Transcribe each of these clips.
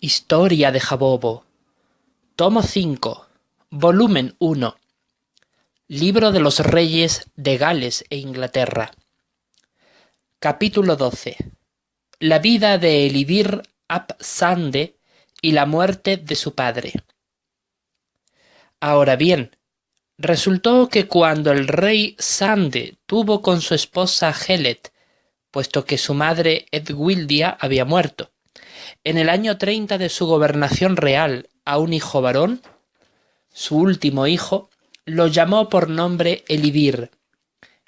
Historia de Jabobo. Tomo 5. Volumen 1. Libro de los Reyes de Gales e Inglaterra. Capítulo 12. La vida de Elivir ap Sande y la muerte de su padre. Ahora bien, resultó que cuando el rey Sande tuvo con su esposa Helet, puesto que su madre Edwildia había muerto, en el año 30 de su gobernación real, a un hijo varón, su último hijo, lo llamó por nombre Elivir,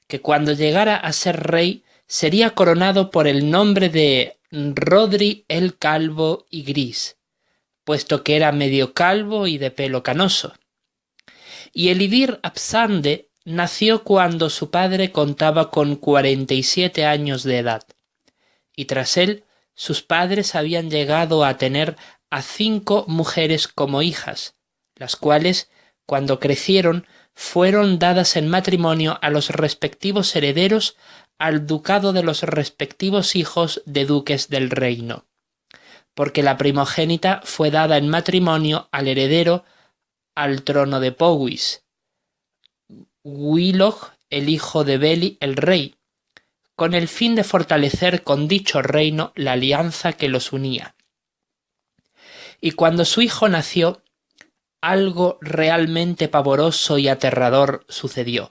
que cuando llegara a ser rey sería coronado por el nombre de Rodri el Calvo y Gris, puesto que era medio calvo y de pelo canoso. Y Elivir ap Sande nació cuando su padre contaba con 47 años de edad, y tras él sus padres habían llegado a tener a 5 mujeres como hijas, las cuales, cuando crecieron, fueron dadas en matrimonio a los respectivos herederos al ducado de los respectivos hijos de duques del reino, porque la primogénita fue dada en matrimonio al heredero al trono de Powys, Wilog, el hijo de Beli el rey, con el fin de fortalecer con dicho reino la alianza que los unía. Y cuando su hijo nació, algo realmente pavoroso y aterrador sucedió.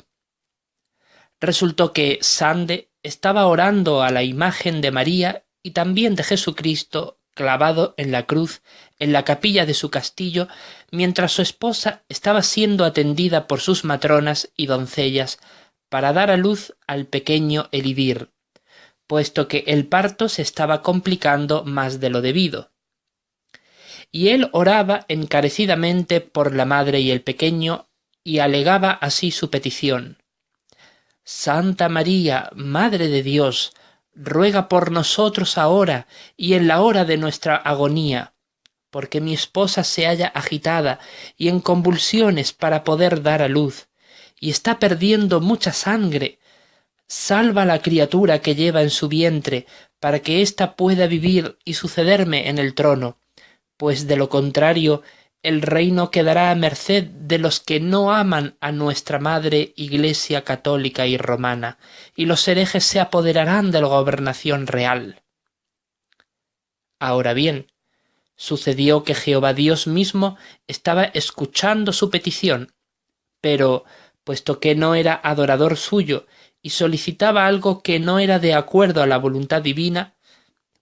Resultó que Sande estaba orando a la imagen de María y también de Jesucristo clavado en la cruz en la capilla de su castillo, mientras su esposa estaba siendo atendida por sus matronas y doncellas para dar a luz al pequeño Elivir, puesto que el parto se estaba complicando más de lo debido. Y él oraba encarecidamente por la madre y el pequeño, y alegaba así su petición: Santa María, Madre de Dios, ruega por nosotros ahora y en la hora de nuestra agonía, porque mi esposa se halla agitada y en convulsiones para poder dar a luz, y está perdiendo mucha sangre. Salva a la criatura que lleva en su vientre, para que ésta pueda vivir y sucederme en el trono, pues de lo contrario el reino quedará a merced de los que no aman a nuestra madre Iglesia católica y romana, y los herejes se apoderarán de la gobernación real. Ahora bien, sucedió que Jehová Dios mismo estaba escuchando su petición, pero, puesto que no era adorador suyo y solicitaba algo que no era de acuerdo a la voluntad divina,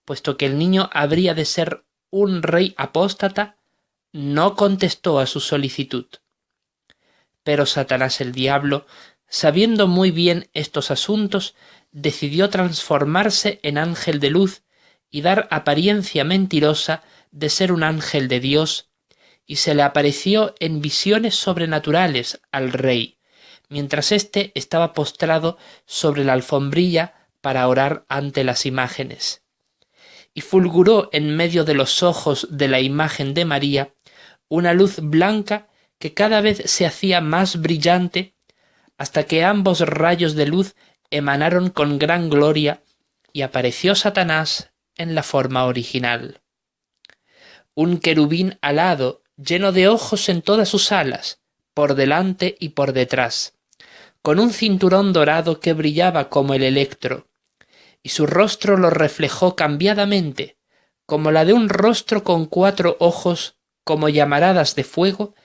puesto que el niño habría de ser un rey apóstata, no contestó a su solicitud. Pero Satanás el diablo, sabiendo muy bien estos asuntos, decidió transformarse en ángel de luz y dar apariencia mentirosa de ser un ángel de Dios, y se le apareció en visiones sobrenaturales al rey, mientras éste estaba postrado sobre la alfombrilla para orar ante las imágenes. Y fulguró en medio de los ojos de la imagen de María una luz blanca que cada vez se hacía más brillante, hasta que ambos rayos de luz emanaron con gran gloria, y apareció Satanás en la forma original. Un querubín alado, lleno de ojos en todas sus alas, por delante y por detrás, con un cinturón dorado que brillaba como el electro, y su rostro lo reflejó cambiadamente, como la de un rostro con 4 ojos como llamaradas de fuego,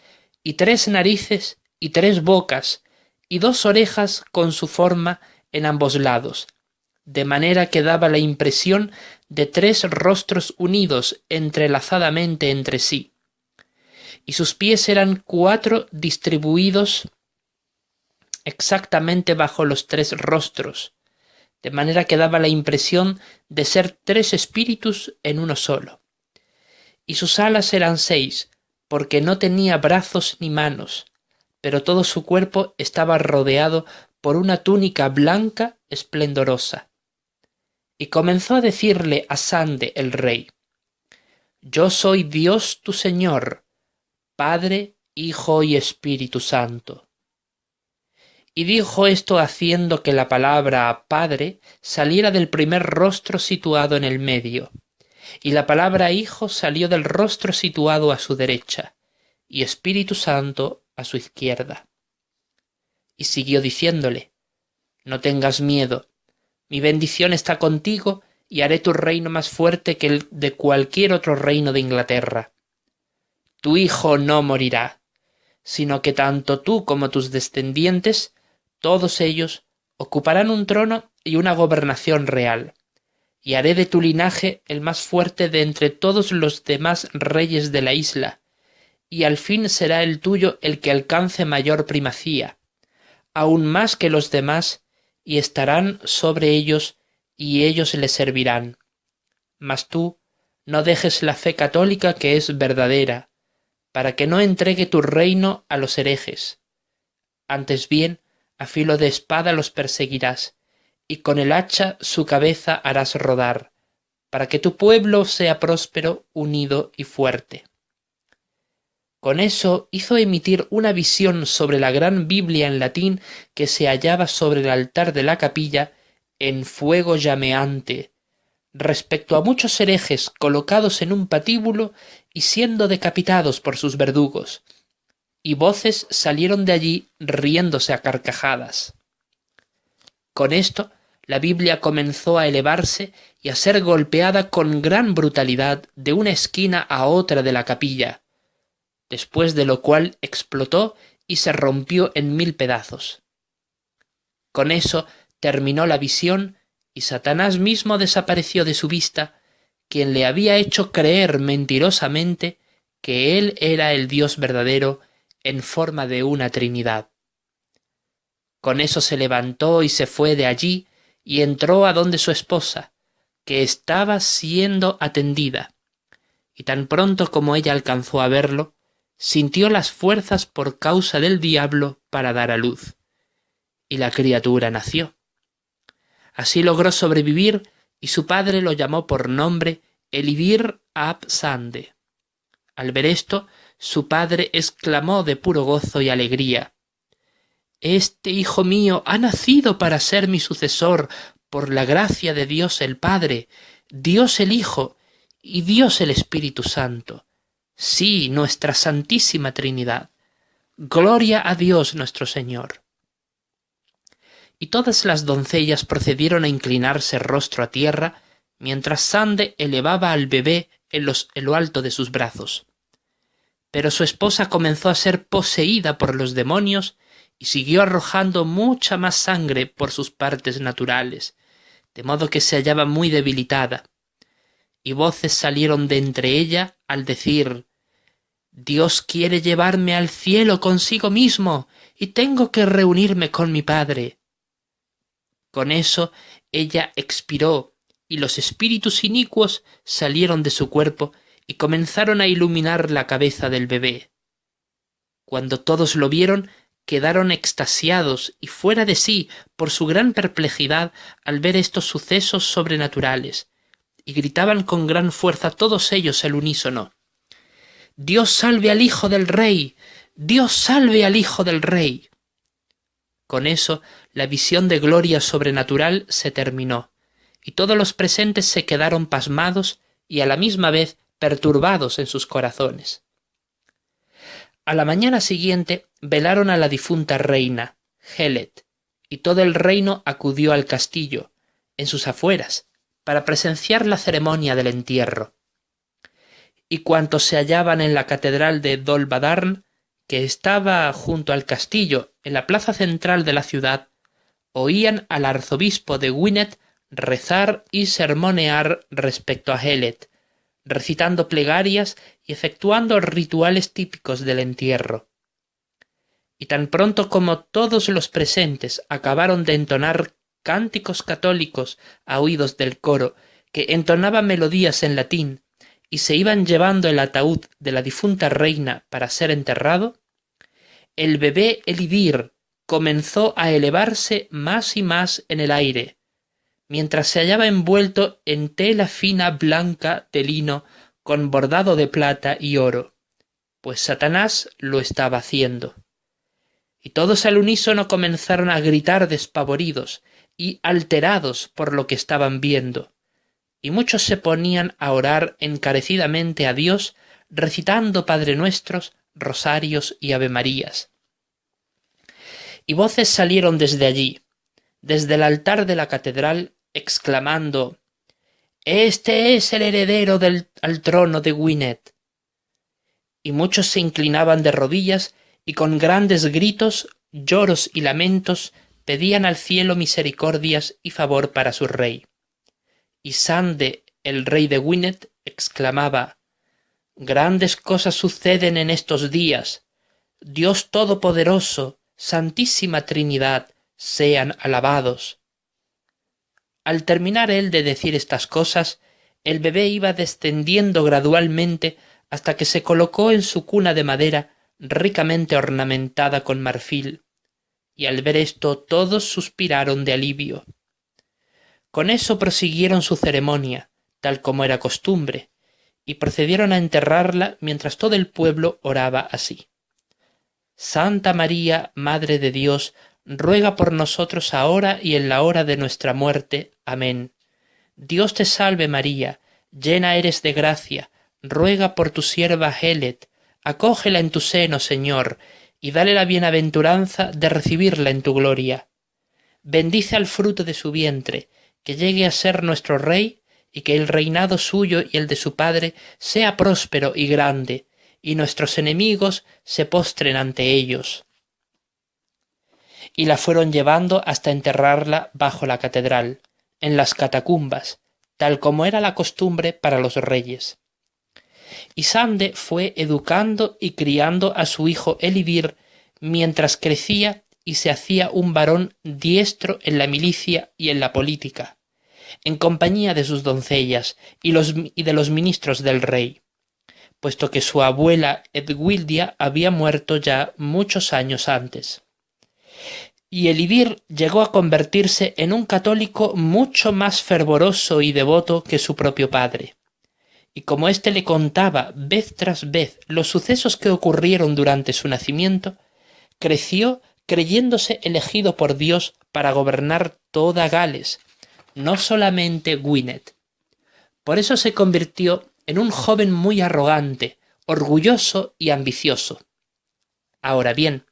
y 3 narices y 3 bocas, y 2 orejas con su forma en ambos lados, de manera que daba la impresión de 3 rostros unidos entrelazadamente entre sí, y sus pies eran 4 distribuidos exactamente bajo los 3 rostros, de manera que daba la impresión de ser 3 espíritus en uno solo. Y sus alas eran 6, porque no tenía brazos ni manos, pero todo su cuerpo estaba rodeado por una túnica blanca esplendorosa. Y comenzó a decirle a Sande el rey: Yo soy Dios tu Señor, Padre, Hijo y Espíritu Santo. Y dijo esto haciendo que la palabra Padre saliera del primer rostro situado en el medio, y la palabra Hijo salió del rostro situado a su derecha, y Espíritu Santo a su izquierda. Y siguió diciéndole: No tengas miedo, mi bendición está contigo, y haré tu reino más fuerte que el de cualquier otro reino de Inglaterra. Tu hijo no morirá, sino que tanto tú como tus descendientes, todos ellos, ocuparán un trono y una gobernación real, y haré de tu linaje el más fuerte de entre todos los demás reyes de la isla, y al fin será el tuyo el que alcance mayor primacía, aún más que los demás, y estarán sobre ellos, y ellos le servirán. Mas tú no dejes la fe católica que es verdadera, para que no entregue tu reino a los herejes. Antes bien, a filo de espada los perseguirás, y con el hacha su cabeza harás rodar, para que tu pueblo sea próspero, unido y fuerte. Con eso hizo emitir una visión sobre la gran Biblia en latín que se hallaba sobre el altar de la capilla en fuego llameante, respecto a muchos herejes colocados en un patíbulo y siendo decapitados por sus verdugos, y voces salieron de allí riéndose a carcajadas. Con esto, la Biblia comenzó a elevarse y a ser golpeada con gran brutalidad de una esquina a otra de la capilla, después de lo cual explotó y se rompió en 1000 pedazos. Con eso terminó la visión y Satanás mismo desapareció de su vista, quien le había hecho creer mentirosamente que él era el Dios verdadero en forma de una Trinidad. Con eso se levantó y se fue de allí y entró a donde su esposa, que estaba siendo atendida, y tan pronto como ella alcanzó a verlo, sintió las fuerzas por causa del diablo para dar a luz, y la criatura nació. Así logró sobrevivir, y su padre lo llamó por nombre Elivir ab Sande. Al ver esto, su padre exclamó de puro gozo y alegría: «Este hijo mío ha nacido para ser mi sucesor por la gracia de Dios el Padre, Dios el Hijo y Dios el Espíritu Santo. Sí, nuestra Santísima Trinidad. Gloria a Dios nuestro Señor». Y todas las doncellas procedieron a inclinarse rostro a tierra, mientras Sande elevaba al bebé en lo alto de sus brazos. Pero su esposa comenzó a ser poseída por los demonios y siguió arrojando mucha más sangre por sus partes naturales, de modo que se hallaba muy debilitada. Y voces salieron de entre ella al decir: «Dios quiere llevarme al cielo consigo mismo, y tengo que reunirme con mi Padre». Con eso ella expiró, y los espíritus inicuos salieron de su cuerpo y comenzaron a iluminar la cabeza del bebé. Cuando todos lo vieron, quedaron extasiados y fuera de sí por su gran perplejidad al ver estos sucesos sobrenaturales, y gritaban con gran fuerza todos ellos al unísono: «¡Dios salve al Hijo del Rey! ¡Dios salve al Hijo del Rey!». Con eso la visión de gloria sobrenatural se terminó, y todos los presentes se quedaron pasmados y a la misma vez perturbados en sus corazones. A la mañana siguiente velaron a la difunta reina, Gelet, y todo el reino acudió al castillo, en sus afueras, para presenciar la ceremonia del entierro. Y cuantos se hallaban en la catedral de Dolbadarn, que estaba junto al castillo en la plaza central de la ciudad, oían al arzobispo de Gwynedd rezar y sermonear respecto a Gelet, recitando plegarias y efectuando rituales típicos del entierro. Y tan pronto como todos los presentes acabaron de entonar cánticos católicos a oídos del coro, que entonaba melodías en latín, y se iban llevando el ataúd de la difunta reina para ser enterrado, el bebé Elivir comenzó a elevarse más y más en el aire, mientras se hallaba envuelto en tela fina blanca de lino con bordado de plata y oro, pues Satanás lo estaba haciendo. Y todos al unísono comenzaron a gritar despavoridos y alterados por lo que estaban viendo, y muchos se ponían a orar encarecidamente a Dios, recitando Padre Nuestros, rosarios y avemarías. Y voces salieron desde allí, desde el altar de la catedral, exclamando: «Este es el heredero al trono de Gwynedd». Y muchos se inclinaban de rodillas y con grandes gritos, lloros y lamentos pedían al cielo misericordias y favor para su rey. Y Sande, el rey de Gwynedd, exclamaba: «Grandes cosas suceden en estos días. Dios Todopoderoso, Santísima Trinidad, sean alabados». Al terminar él de decir estas cosas, el bebé iba descendiendo gradualmente hasta que se colocó en su cuna de madera ricamente ornamentada con marfil, y al ver esto todos suspiraron de alivio. Con eso prosiguieron su ceremonia, tal como era costumbre, y procedieron a enterrarla mientras todo el pueblo oraba así: «Santa María, Madre de Dios, ruega por nosotros ahora y en la hora de nuestra muerte. Amén. Dios te salve María, llena eres de gracia, ruega por tu sierva Gelet, acógela en tu seno, Señor, y dale la bienaventuranza de recibirla en tu gloria. Bendice al fruto de su vientre, que llegue a ser nuestro rey, y que el reinado suyo y el de su padre sea próspero y grande, y nuestros enemigos se postren ante ellos». Y la fueron llevando hasta enterrarla bajo la catedral, en las catacumbas, tal como era la costumbre para los reyes. Y Sande fue educando y criando a su hijo Elivir mientras crecía y se hacía un varón diestro en la milicia y en la política, en compañía de sus doncellas y de los ministros del rey, puesto que su abuela Edwildia había muerto ya muchos años antes. Y Elivir llegó a convertirse en un católico mucho más fervoroso y devoto que su propio padre. Y como éste le contaba vez tras vez los sucesos que ocurrieron durante su nacimiento, creció creyéndose elegido por Dios para gobernar toda Gales, no solamente Gwynedd. Por eso se convirtió en un joven muy arrogante, orgulloso y ambicioso. Ahora bien,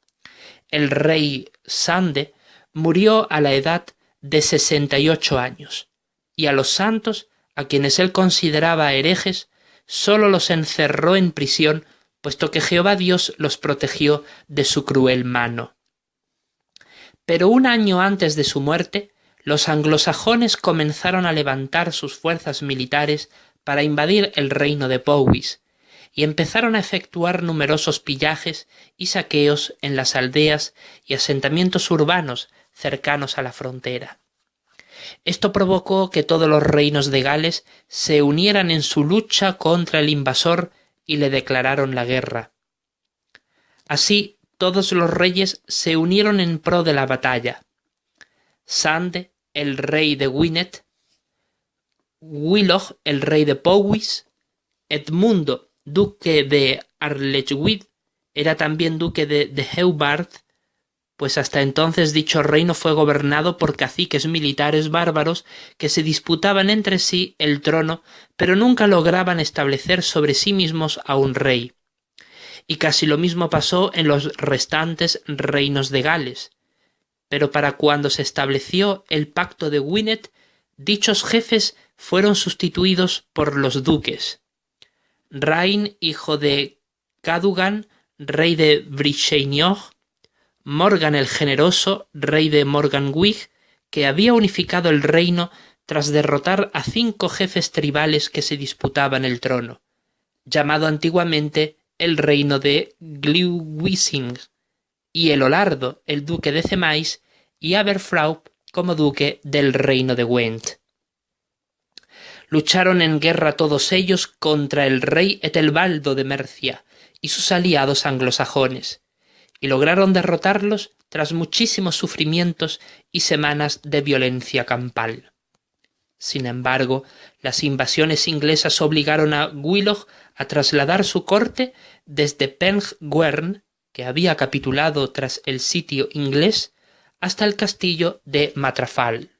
el rey Sande murió a la edad de 68 años, y a los santos, a quienes él consideraba herejes, sólo los encerró en prisión, puesto que Jehová Dios los protegió de su cruel mano. Pero un año antes de su muerte, los anglosajones comenzaron a levantar sus fuerzas militares para invadir el reino de Powys, y empezaron a efectuar numerosos pillajes y saqueos en las aldeas y asentamientos urbanos cercanos a la frontera. Esto provocó que todos los reinos de Gales se unieran en su lucha contra el invasor y le declararon la guerra. Así, todos los reyes se unieron en pro de la batalla. Sande, el rey de Gwynedd; Wilog, el rey de Powys; Edmundo, duque de Arlechwydd, era también duque de Hewbarth, pues hasta entonces dicho reino fue gobernado por caciques militares bárbaros que se disputaban entre sí el trono, pero nunca lograban establecer sobre sí mismos a un rey. Y casi lo mismo pasó en los restantes reinos de Gales. Pero para cuando se estableció el pacto de Gwynedd, dichos jefes fueron sustituidos por los duques. Rain, hijo de Cadugan, rey de Brycheiniog; Morgan el Generoso, rey de Morganwig, que había unificado el reino tras derrotar a 5 jefes tribales que se disputaban el trono, llamado antiguamente el reino de Glywysing; y Elolardo, el duque de Cemais, y Aberfraup como duque del reino de Gwent. Lucharon en guerra todos ellos contra el rey Etelbaldo de Mercia y sus aliados anglosajones, y lograron derrotarlos tras muchísimos sufrimientos y semanas de violencia campal. Sin embargo, las invasiones inglesas obligaron a Wilog a trasladar su corte desde Pengwern, que había capitulado tras el sitio inglés, hasta el castillo de Matrafal.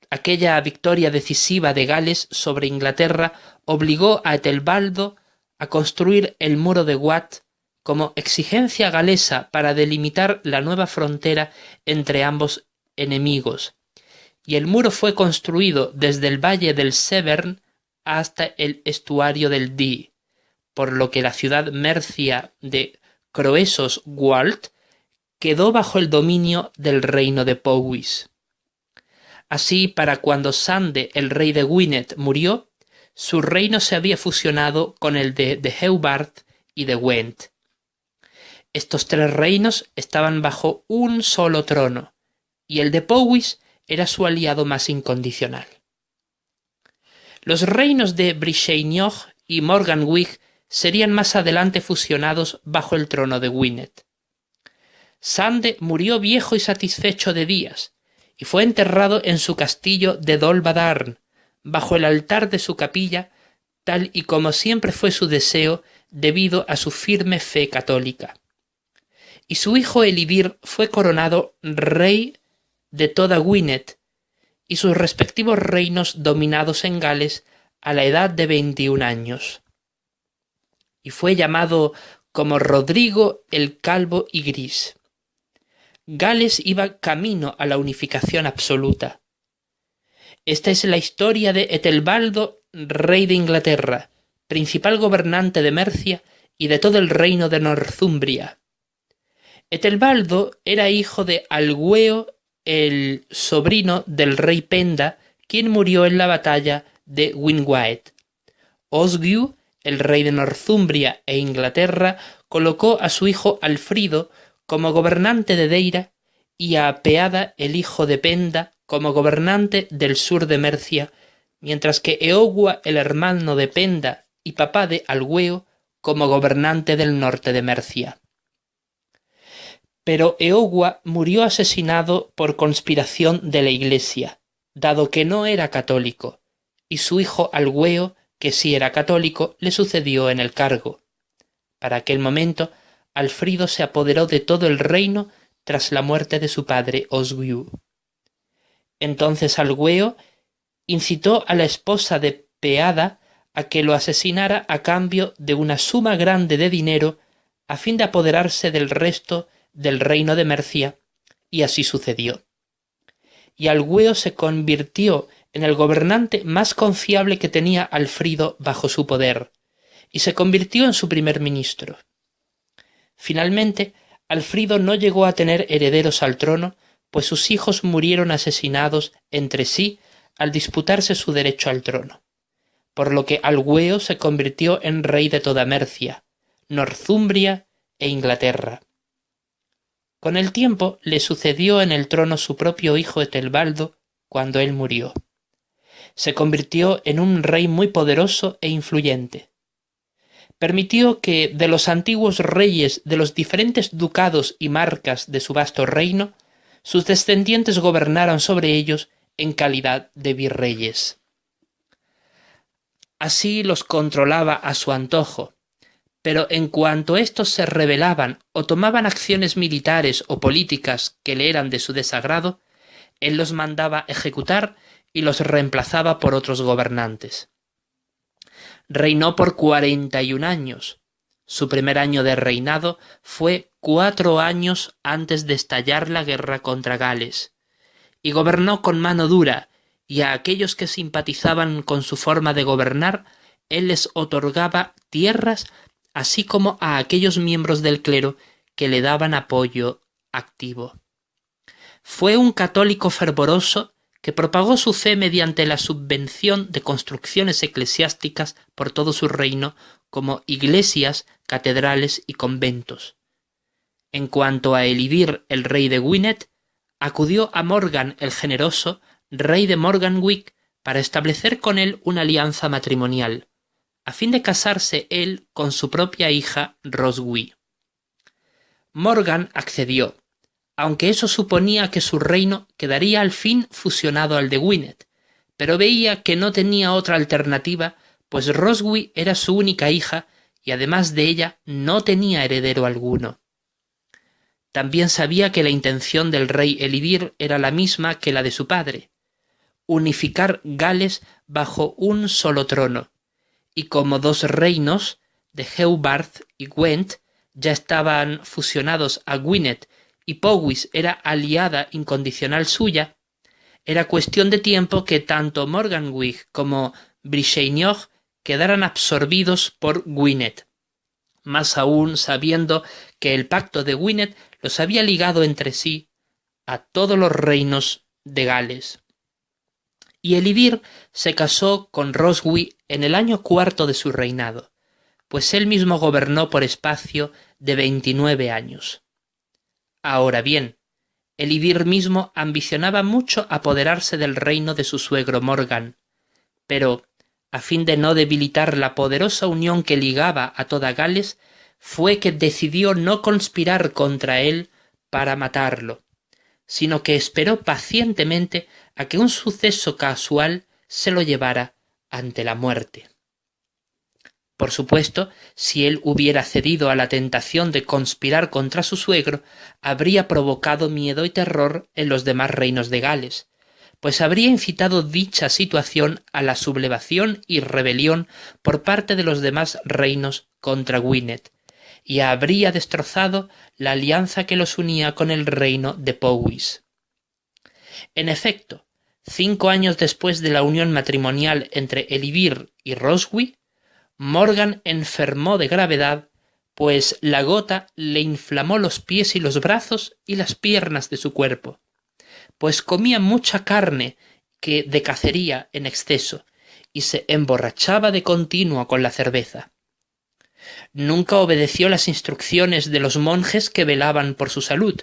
Aquella victoria decisiva de Gales sobre Inglaterra obligó a Etelbaldo a construir el muro de Watt como exigencia galesa para delimitar la nueva frontera entre ambos enemigos, y el muro fue construido desde el valle del Severn hasta el estuario del Dee, por lo que la ciudad mercia de Croesus-Wald quedó bajo el dominio del reino de Powys. Así, para cuando Sande, el rey de Gwynedd, murió, su reino se había fusionado con el de Deheubarth y de Gwent. Estos tres reinos estaban bajo un solo trono, y el de Powys era su aliado más incondicional. Los reinos de Brycheiniog y Morganwig serían más adelante fusionados bajo el trono de Gwynedd. Sande murió viejo y satisfecho de días, y fue enterrado en su castillo de Dol Badarn, bajo el altar de su capilla, tal y como siempre fue su deseo debido a su firme fe católica. Y su hijo Elivir fue coronado rey de toda Gwynedd, y sus respectivos reinos dominados en Gales a la edad de 21 años. Y fue llamado como Rodrigo el Calvo y Gris. Gales iba camino a la unificación absoluta. Esta es la historia de Etelbaldo, rey de Inglaterra, principal gobernante de Mercia y de todo el reino de Northumbria. Etelbaldo era hijo de Algueo, el sobrino del rey Penda, quien murió en la batalla de Winwaed. Oswiu, el rey de Northumbria e Inglaterra, colocó a su hijo Alfrido como gobernante de Deira y a Peada, el hijo de Penda, como gobernante del sur de Mercia, mientras que Eogwa, el hermano de Penda y papá de Algueo, como gobernante del norte de Mercia. Pero Eogwa murió asesinado por conspiración de la Iglesia, dado que no era católico, y su hijo Algueo, que sí era católico, le sucedió en el cargo. Para aquel momento, Alfrido se apoderó de todo el reino tras la muerte de su padre Oswiu. Entonces Algueo incitó a la esposa de Peada a que lo asesinara a cambio de una suma grande de dinero a fin de apoderarse del resto del reino de Mercia, y así sucedió. Y Algueo se convirtió en el gobernante más confiable que tenía Alfrido bajo su poder, y se convirtió en su primer ministro. Finalmente, Alfrido no llegó a tener herederos al trono, pues sus hijos murieron asesinados entre sí al disputarse su derecho al trono, por lo que Algueo se convirtió en rey de toda Mercia, Northumbria e Inglaterra. Con el tiempo le sucedió en el trono su propio hijo Etelbaldo cuando él murió. Se convirtió en un rey muy poderoso e influyente. Permitió que de los antiguos reyes de los diferentes ducados y marcas de su vasto reino, sus descendientes gobernaran sobre ellos en calidad de virreyes. Así los controlaba a su antojo, pero en cuanto éstos se rebelaban o tomaban acciones militares o políticas que le eran de su desagrado, él los mandaba ejecutar y los reemplazaba por otros gobernantes. Reinó por 41 años. Su primer año de reinado fue 4 años antes de estallar la guerra contra Gales, y gobernó con mano dura, y a aquellos que simpatizaban con su forma de gobernar, él les otorgaba tierras, así como a aquellos miembros del clero que le daban apoyo activo. Fue un católico fervoroso que propagó su fe mediante la subvención de construcciones eclesiásticas por todo su reino, como iglesias, catedrales y conventos. En cuanto a Elivir, el rey de Gwynedd, acudió a Morgan el Generoso, rey de Morganwig, para establecer con él una alianza matrimonial, a fin de casarse él con su propia hija Roswy. Morgan accedió, aunque eso suponía que su reino quedaría al fin fusionado al de Gwynedd, pero veía que no tenía otra alternativa, pues Roswy era su única hija y además de ella no tenía heredero alguno. También sabía que la intención del rey Elivir era la misma que la de su padre. unificar Gales bajo un solo trono, y como dos reinos, de Hewbarth y Gwent, ya estaban fusionados a Gwynedd y Powys era aliada incondicional suya, era cuestión de tiempo que tanto Morganwg como Brycheiniog quedaran absorbidos por Gwynedd, más aún sabiendo que el pacto de Gwynedd los había ligado entre sí a todos los reinos de Gales. Y Elivir se casó con Roswy en el año 4 de su reinado, pues él mismo gobernó por espacio de 29 años. Ahora bien, Elivir mismo ambicionaba mucho apoderarse del reino de su suegro Morgan, pero, a fin de no debilitar la poderosa unión que ligaba a toda Gales, fue que decidió no conspirar contra él para matarlo, sino que esperó pacientemente a que un suceso casual se lo llevara ante la muerte. Por supuesto, si él hubiera cedido a la tentación de conspirar contra su suegro, habría provocado miedo y terror en los demás reinos de Gales, pues habría incitado dicha situación a la sublevación y rebelión por parte de los demás reinos contra Gwynedd, y habría destrozado la alianza que los unía con el reino de Powys. En efecto, 5 años después de la unión matrimonial entre Elivir y Roswy, Morgan enfermó de gravedad, pues la gota le inflamó los pies y los brazos y las piernas de su cuerpo, pues comía mucha carne de cacería en exceso y se emborrachaba de continuo con la cerveza. Nunca obedeció las instrucciones de los monjes que velaban por su salud,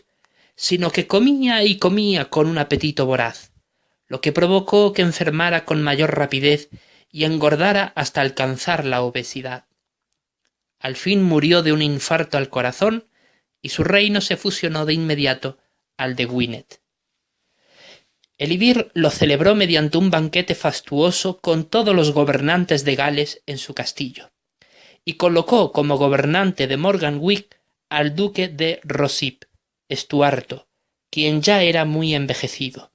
sino que comía y comía con un apetito voraz, lo que provocó que enfermara con mayor rapidez y engordara hasta alcanzar la obesidad. Al fin murió de un infarto al corazón y su reino se fusionó de inmediato al de Gwynedd. Elivir lo celebró mediante un banquete fastuoso con todos los gobernantes de Gales en su castillo, y colocó como gobernante de Morganwg al duque de Rosip, Estuarto, quien ya era muy envejecido.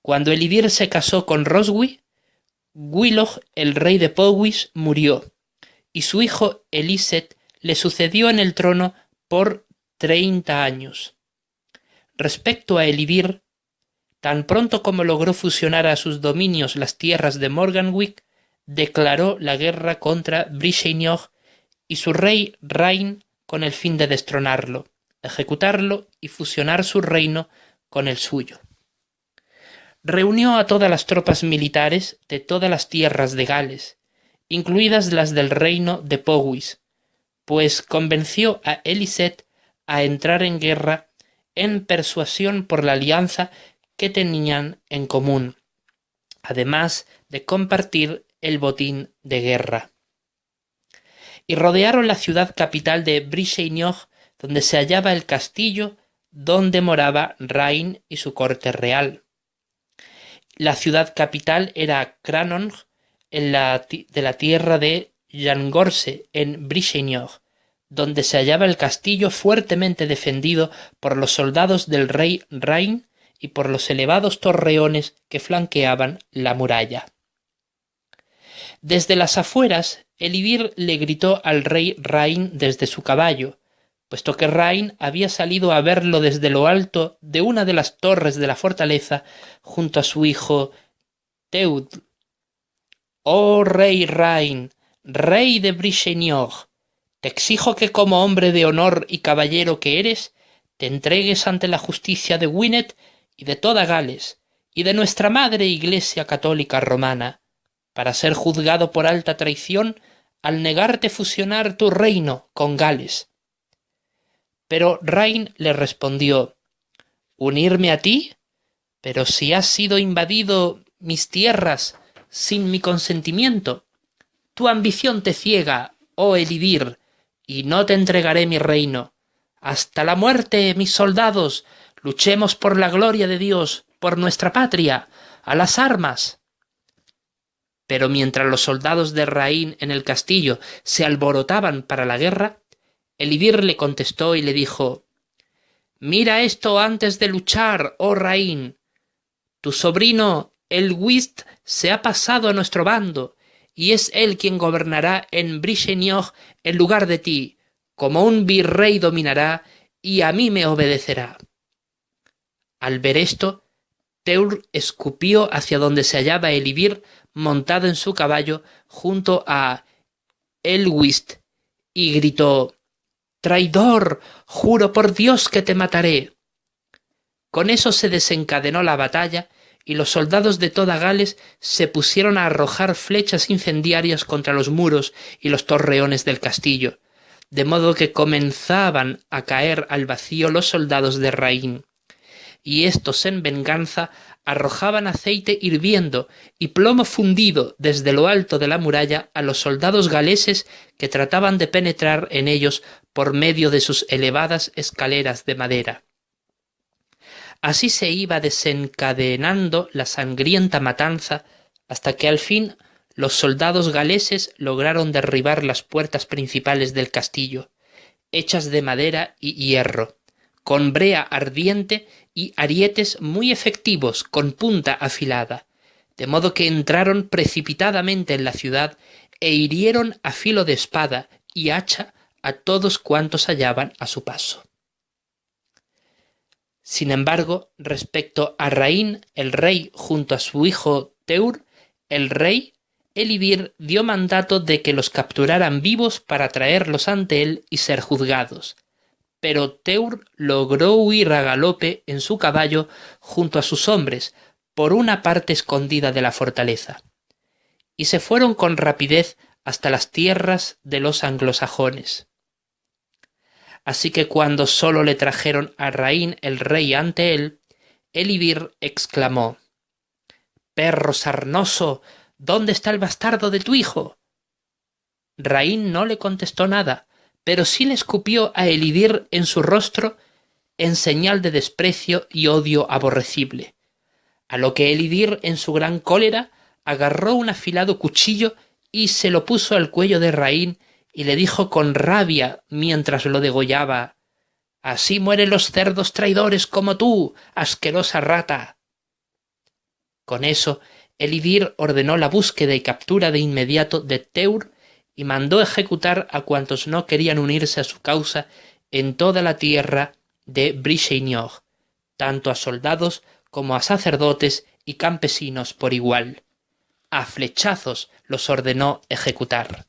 Cuando Elivir se casó con Roswy, Gwylog, el rey de Powys, murió, y su hijo Elised le sucedió en el trono por 30 años. Respecto a Elivir, tan pronto como logró fusionar a sus dominios las tierras de Morganwg, declaró la guerra contra Brycheiniog y su rey Rain con el fin de destronarlo, ejecutarlo y fusionar su reino con el suyo. Reunió a todas las tropas militares de todas las tierras de Gales, incluidas las del reino de Powys, pues convenció a Elised a entrar en guerra en persuasión por la alianza que tenían en común, además de compartir el botín de guerra. Y rodearon la ciudad capital de Brycheiniog, donde se hallaba el castillo donde moraba Rain y su corte real. La ciudad capital era Crannog, de la tierra de Llangorse, en Brycheiniog, donde se hallaba el castillo fuertemente defendido por los soldados del rey Rain y por los elevados torreones que flanqueaban la muralla. Desde las afueras, Elivir le gritó al rey Rain desde su caballo, puesto que Rain había salido a verlo desde lo alto de una de las torres de la fortaleza junto a su hijo Teudl. «Oh rey Rain, rey de Brycheiniog, te exijo que como hombre de honor y caballero que eres, te entregues ante la justicia de Gwynedd y de toda Gales, y de nuestra madre Iglesia católica romana, para ser juzgado por alta traición al negarte fusionar tu reino con Gales». Pero Rain le respondió: «¿Unirme a ti? Pero si has sido invadido mis tierras sin mi consentimiento. Tu ambición te ciega, oh Elivir, y no te entregaré mi reino. Hasta la muerte, mis soldados, luchemos por la gloria de Dios, por nuestra patria, a las armas». Pero mientras los soldados de Rain en el castillo se alborotaban para la guerra, Elivir le contestó y le dijo: «Mira esto antes de luchar, oh Rain. Tu sobrino El Whist se ha pasado a nuestro bando, y es él quien gobernará en Briseñor en lugar de ti. Como un virrey dominará, y a mí me obedecerá. Al ver esto, Teur escupió hacia donde se hallaba Elivir montado en su caballo junto a Elwist y gritó: «¡Traidor! ¡Juro por Dios que te mataré!». Con eso se desencadenó la batalla y los soldados de toda Gales se pusieron a arrojar flechas incendiarias contra los muros y los torreones del castillo, de modo que comenzaban a caer al vacío los soldados de Rain, y éstos en venganza arrojaban aceite hirviendo y plomo fundido desde lo alto de la muralla a los soldados galeses que trataban de penetrar en ellos por medio de sus elevadas escaleras de madera. Así se iba desencadenando la sangrienta matanza hasta que al fin los soldados galeses lograron derribar las puertas principales del castillo, hechas de madera y hierro, con brea ardiente y arietes muy efectivos con punta afilada, de modo que entraron precipitadamente en la ciudad e hirieron a filo de espada y hacha a todos cuantos hallaban a su paso. Sin embargo, respecto a Rain, el rey, junto a su hijo Teur, el rey, Elivir dio mandato de que los capturaran vivos para traerlos ante él y ser juzgados. Pero Teur logró huir a galope en su caballo junto a sus hombres por una parte escondida de la fortaleza, y se fueron con rapidez hasta las tierras de los anglosajones. Así que cuando sólo le trajeron a Rain el rey ante él, Elivir exclamó: «¡Perro sarnoso! ¿Dónde está el bastardo de tu hijo?». Rain no le contestó nada, pero sí le escupió a Elivir en su rostro en señal de desprecio y odio aborrecible, a lo que Elivir en su gran cólera agarró un afilado cuchillo y se lo puso al cuello de Rain y le dijo con rabia mientras lo degollaba: «Así mueren los cerdos traidores como tú, asquerosa rata». Con eso, Elivir ordenó la búsqueda y captura de inmediato de Teur y mandó ejecutar a cuantos no querían unirse a su causa en toda la tierra de Briseñor, tanto a soldados como a sacerdotes y campesinos por igual. A flechazos los ordenó ejecutar.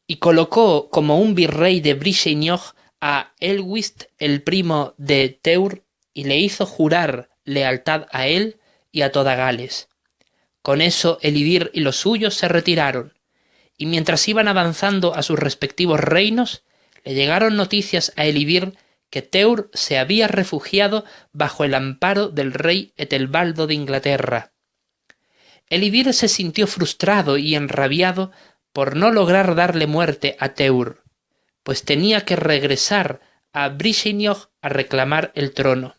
Y colocó como un virrey de Briseñor a Elwist, el primo de Teur, y le hizo jurar lealtad a él y a toda Gales. Con eso Elivir y los suyos se retiraron, y mientras iban avanzando a sus respectivos reinos, le llegaron noticias a Elivir que Teur se había refugiado bajo el amparo del rey Etelbaldo de Inglaterra. Elivir se sintió frustrado y enrabiado por no lograr darle muerte a Teur, pues tenía que regresar a Briseñor a reclamar el trono,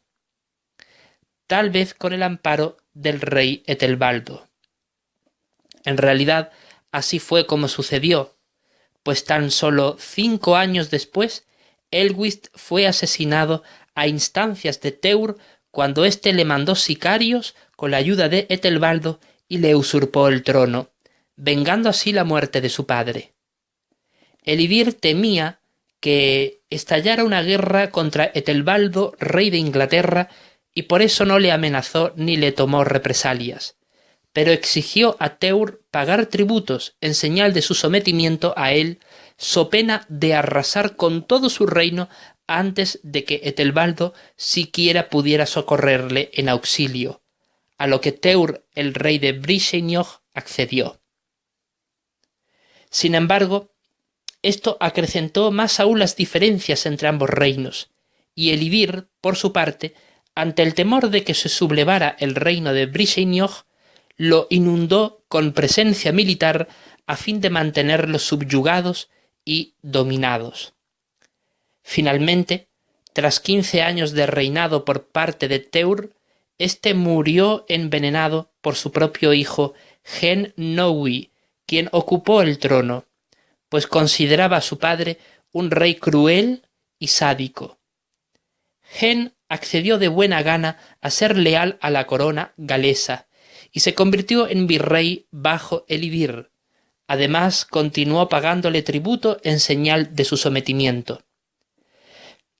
tal vez con el amparo del rey Etelbaldo. En realidad, así fue como sucedió, pues tan solo 5 años después, Elwist fue asesinado a instancias de Teur cuando éste le mandó sicarios con la ayuda de Etelbaldo y le usurpó el trono, vengando así la muerte de su padre. Elivir temía que estallara una guerra contra Etelbaldo, rey de Inglaterra, y por eso no le amenazó ni le tomó represalias, pero exigió a Teur pagar tributos en señal de su sometimiento a él, so pena de arrasar con todo su reino antes de que Etelbaldo siquiera pudiera socorrerle en auxilio, a lo que Teur, el rey de Briseñor, accedió. Sin embargo, esto acrecentó más aún las diferencias entre ambos reinos, y Elivir, por su parte, ante el temor de que se sublevara el reino de Briseñor, lo inundó con presencia militar a fin de mantenerlos subjugados y dominados. Finalmente, tras 15 años de reinado por parte de Teur, éste murió envenenado por su propio hijo Hen Nowi, quien ocupó el trono, pues consideraba a su padre un rey cruel y sádico. Hen accedió de buena gana a ser leal a la corona galesa y se convirtió en virrey bajo Elidir. Además, continuó pagándole tributo en señal de su sometimiento.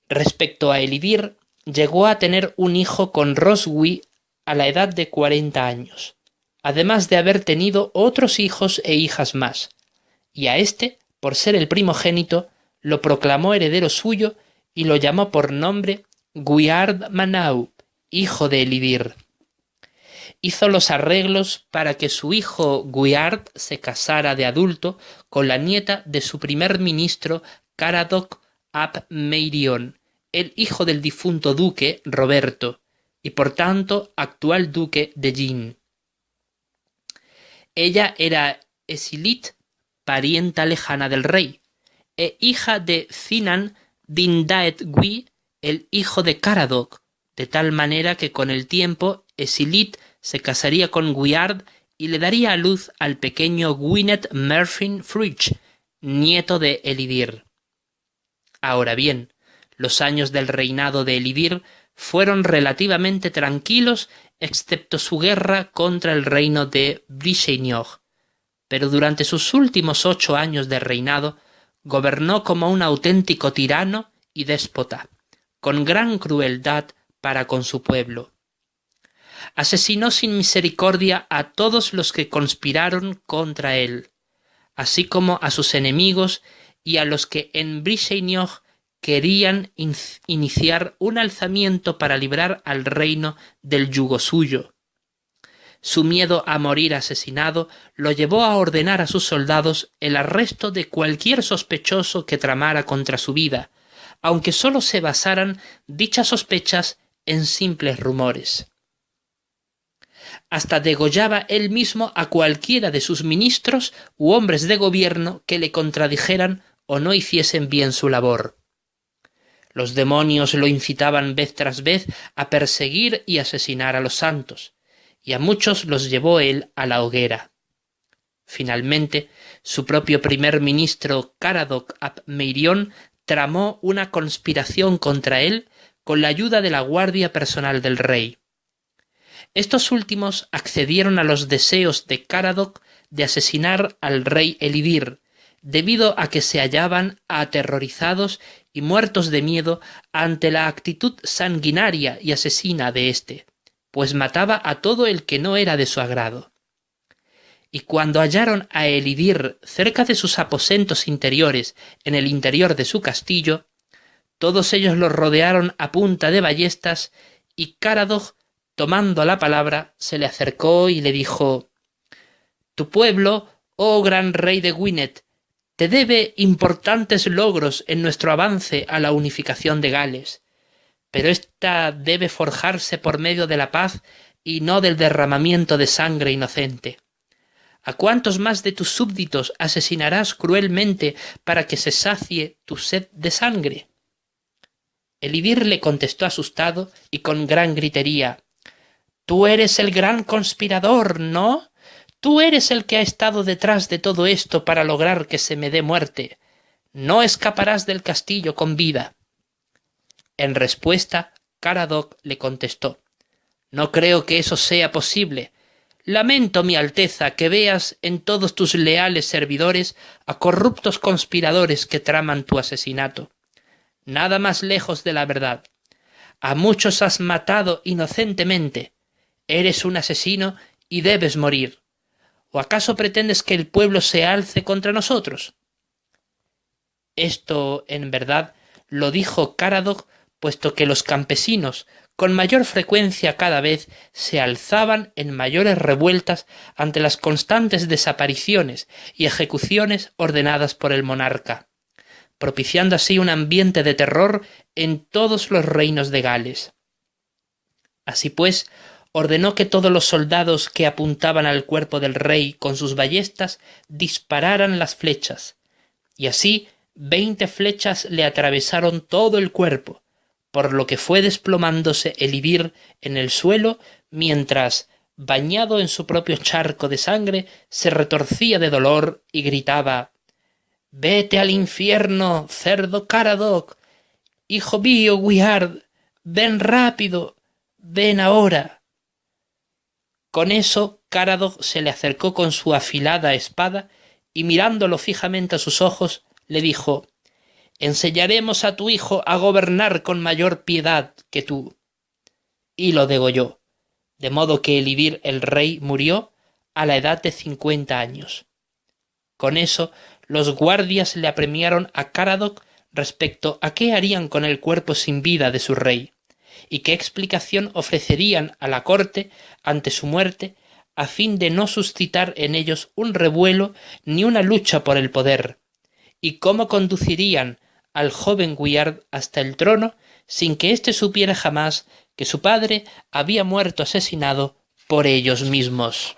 Respecto a Elidir, llegó a tener un hijo con Roswi a la edad de 40 años, además de haber tenido otros hijos e hijas más, y a éste, por ser el primogénito, lo proclamó heredero suyo y lo llamó por nombre Gwyard Manawp, hijo de Elidir. Hizo los arreglos para que su hijo Gwyard se casara de adulto con la nieta de su primer ministro Caradoc ap Meirion, el hijo del difunto duque Roberto, y por tanto actual duque de Jin. Ella era Esilit, parienta lejana del rey, e hija de Sinan Dindaet Gui, el hijo de Caradoc, de tal manera que con el tiempo Esilit se casaría con Gwyard y le daría a luz al pequeño Gwynedd Merfyn Frych, nieto de Elidir. Ahora bien, los años del reinado de Elidir fueron relativamente tranquilos excepto su guerra contra el reino de Brycheiniog, pero durante sus últimos 8 años de reinado gobernó como un auténtico tirano y déspota, con gran crueldad para con su pueblo. Asesinó sin misericordia a todos los que conspiraron contra él, así como a sus enemigos y a los que en Brycheiniog querían iniciar un alzamiento para librar al reino del yugo suyo. Su miedo a morir asesinado lo llevó a ordenar a sus soldados el arresto de cualquier sospechoso que tramara contra su vida, aunque sólo se basaran dichas sospechas en simples rumores. Hasta degollaba él mismo a cualquiera de sus ministros u hombres de gobierno que le contradijeran o no hiciesen bien su labor. Los demonios lo incitaban vez tras vez a perseguir y asesinar a los santos, y a muchos los llevó él a la hoguera. Finalmente, su propio primer ministro Caradoc ap Meirion tramó una conspiración contra él con la ayuda de la guardia personal del rey. Estos últimos accedieron a los deseos de Caradoc de asesinar al rey Elidir, debido a que se hallaban aterrorizados y muertos de miedo ante la actitud sanguinaria y asesina de éste, pues mataba a todo el que no era de su agrado. Y cuando hallaron a Elidir cerca de sus aposentos interiores, en el interior de su castillo, todos ellos lo rodearon a punta de ballestas, y Caradoc, tomando la palabra, se le acercó y le dijo: «Tu pueblo, oh gran rey de Gwynedd, te debe importantes logros en nuestro avance a la unificación de Gales, pero ésta debe forjarse por medio de la paz y no del derramamiento de sangre inocente. ¿A cuántos más de tus súbditos asesinarás cruelmente para que se sacie tu sed de sangre?» Elidir le contestó asustado y con gran gritería: «Tú eres el gran conspirador, ¿no? Tú eres el que ha estado detrás de todo esto para lograr que se me dé muerte. No escaparás del castillo con vida». En respuesta, Caradoc le contestó: «No creo que eso sea posible. Lamento, mi Alteza, que veas en todos tus leales servidores a corruptos conspiradores que traman tu asesinato. Nada más lejos de la verdad. A muchos has matado inocentemente. Eres un asesino y debes morir. ¿O acaso pretendes que el pueblo se alce contra nosotros?». Esto, en verdad, lo dijo Caradoc, puesto que los campesinos, con mayor frecuencia cada vez, se alzaban en mayores revueltas ante las constantes desapariciones y ejecuciones ordenadas por el monarca, propiciando así un ambiente de terror en todos los reinos de Gales. Así pues, ordenó que todos los soldados que apuntaban al cuerpo del rey con sus ballestas dispararan las flechas, y así 20 flechas le atravesaron todo el cuerpo, por lo que fue desplomándose Elidir en el suelo mientras, bañado en su propio charco de sangre, se retorcía de dolor y gritaba: «¡Vete al infierno, cerdo Caradoc! ¡Hijo mío, Gwyard! ven rápido, ven ahora. Con eso, Caradoc se le acercó con su afilada espada y mirándolo fijamente a sus ojos, le dijo: enseñaremos a tu hijo a gobernar con mayor piedad que tú. Y lo degolló, de modo que Elivir el rey murió a la edad de 50 años. Con eso, los guardias le apremiaron a Caradoc respecto a qué harían con el cuerpo sin vida de su rey, y qué explicación ofrecerían a la corte ante su muerte, a fin de no suscitar en ellos un revuelo ni una lucha por el poder, y cómo conducirían al joven Guillard hasta el trono sin que éste supiera jamás que su padre había muerto asesinado por ellos mismos.